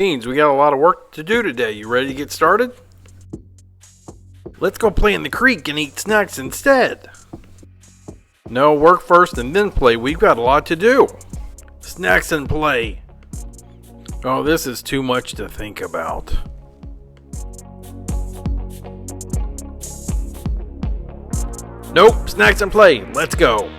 Means we got a lot of work to do today. You ready to get started? Let's go play in the creek and eat snacks instead. No, work first and then play. We've got a lot to do. Snacks and play. Oh, this is too much to think about. Nope, snacks and play. Let's go.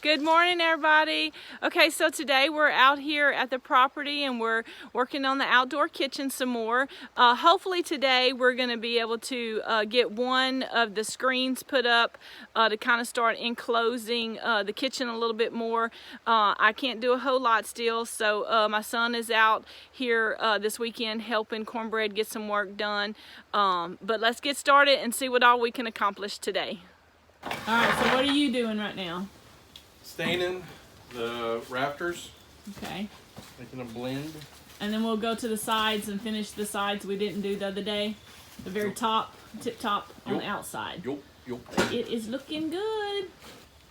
Good morning, everybody. Okay, so today we're out here at the property and we're working on the outdoor kitchen some more. Hopefully today we're going to be able to get one of the screens put up to kind of start enclosing the kitchen a little bit more. I can't do a whole lot still, so my son is out here this weekend helping Cornbread get some work done. But let's get started and see what all we can accomplish today. All right, so what are you doing right now? Staining the rafters. Okay. Making a blend. And then we'll go to the sides and finish the sides we didn't do the other day. The very top, tip top on the outside. It is looking good.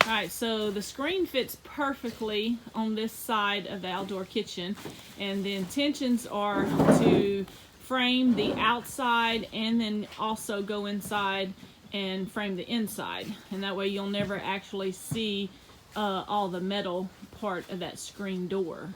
Alright, so the screen fits perfectly on this side of the outdoor kitchen. And the intentions are to frame the outside and then also go inside and frame the inside. And that way you'll never actually see all the metal part of that screen door.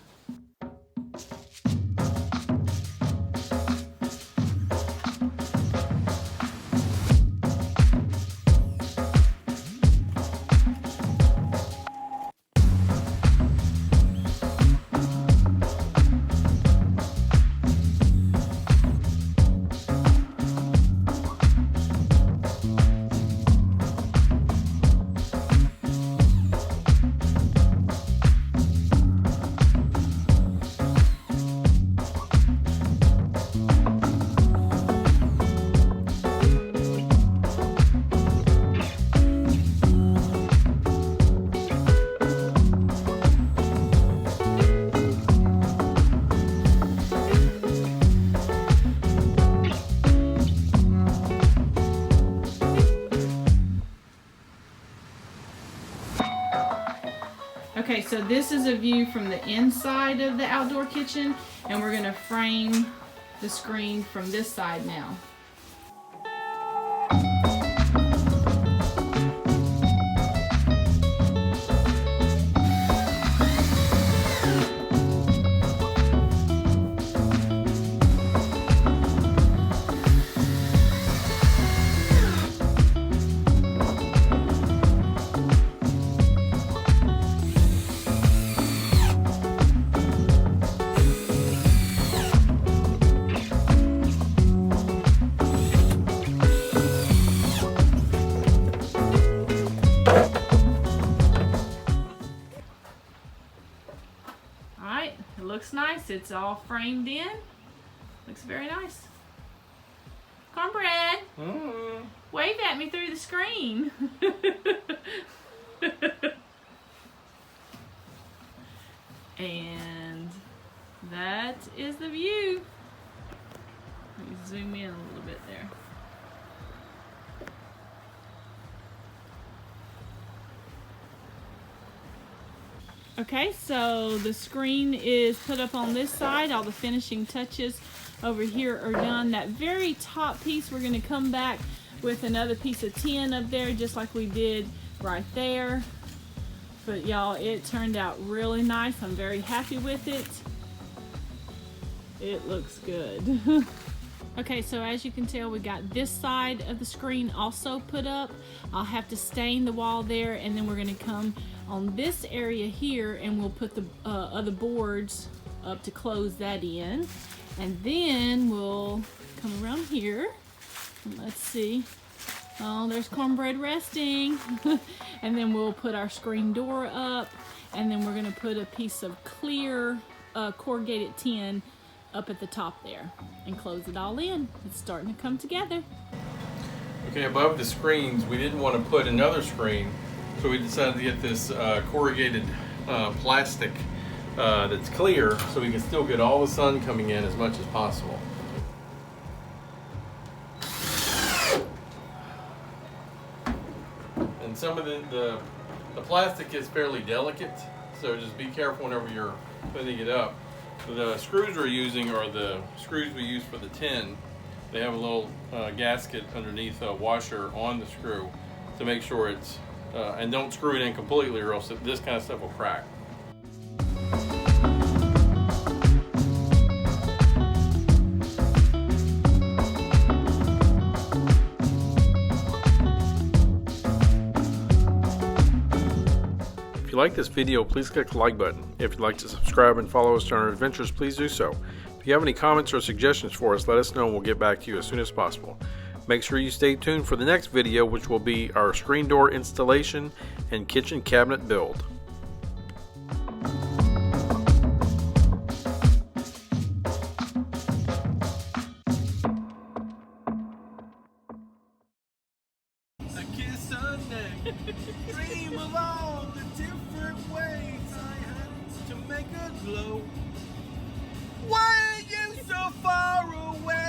Okay, so this is a view from the inside of the outdoor kitchen, and we're going to frame the screen from this side now. Looks nice. It's all framed in. Looks very nice. Cornbread, wave at me through the screen. And that is the view. Let me zoom in a little bit there. Okay, so the screen is put up on this side. All the finishing touches over here are done. That very top piece, we're going to come back with another piece of tin up there, just like we did right there. But y'all, it turned out really nice. I'm very happy with it. It looks good. Okay, so as you can tell, we got this side of the screen also put up. I'll have to stain the wall there, and then we're going to come on this area here and we'll put the other boards up to close that in. And then we'll come around here and let's see. Oh, there's Cornbread resting. And then we'll put our screen door up, and then we're going to put a piece of clear corrugated tin up at the top there and close it all in. It's starting to come together. Okay, above the screens, we didn't want to put another screen, so we decided to get this corrugated plastic that's clear, so we can still get all the sun coming in as much as possible. And some of the plastic is fairly delicate, so just be careful whenever you're putting it up. The screws we're using are the screws we use for the tin. They have a little gasket underneath a washer on the screw to make sure it's, and don't screw it in completely or else this kind of stuff will crack. If you like this video, please click the like button. If you'd like to subscribe and follow us on our adventures, please do so. If you have any comments or suggestions for us, let us know and we'll get back to you as soon as possible. Make sure you stay tuned for the next video, which will be our screen door installation and kitchen cabinet build. A kiss on neck, dream of all the different ways I had to make her glow. Why are you so far away?